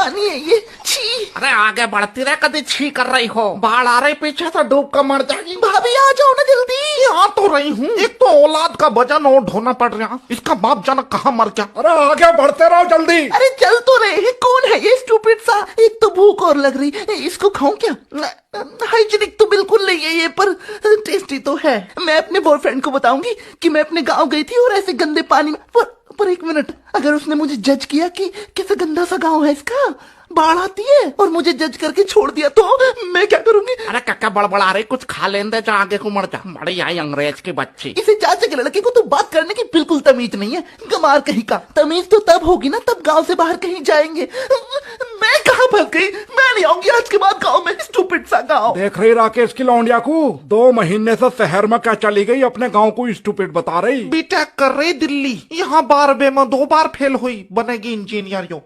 पानी है ये, छी। अरे आगे बढ़ती रहे, कभी छी कर रही हो। बाढ़ आ रही पीछे से, डूब कर मर जाएगी। भाभी आ जाओ ना जल्दी। आ तो रही हूँ। एक तो औलाद का वजन और ढोना पड़ रहा, इसका बाप जाना कहाँ मर गया। अरे आगे बढ़ते रहो जल्दी। अरे चल तो रहे हैं, कौन है ये स्टूपिड सा। एक तो भूख और लग रही, इसको खाऊं क्या? हाइजीनिक तो बिल्कुल नहीं है ये, पर टेस्टी तो है। मैं अपने बॉयफ्रेंड को बताऊंगी कि मैं अपने गांव गई थी और ऐसे गंदे पानी में। पर एक मिनट, अगर उसने मुझे जज किया कि कैसे गंदा सा गांव है इसका, बाढ़ आती है और मुझे जज करके छोड़ दिया तो मैं क्या करूंगी? अरे क्या बड़बड़ा रही, कुछ खा लेने दे, जा आगे को मर जा। बड़ी आई अंग्रेज की बच्ची। इसे चाचा के लड़के को तो बात करने की बिल्कुल तमीज नहीं है, गमार कहीं का। तमीज तो तब होगी ना तब गांव से बाहर कहीं जाएंगे। मैं कहाँ फंस गई? मैं नहीं आऊंगी आज के बाद गांव में, स्टूपिड सा गांव। देख रही राकेश की लौंडिया को, 2 महीने से शहर में क्या चली गई, अपने गांव को स्टूपिड बता रही। बीटेक कर रही दिल्ली, यहाँ 12 में 2 बार फेल हुई, बनेगी इंजीनियर। यो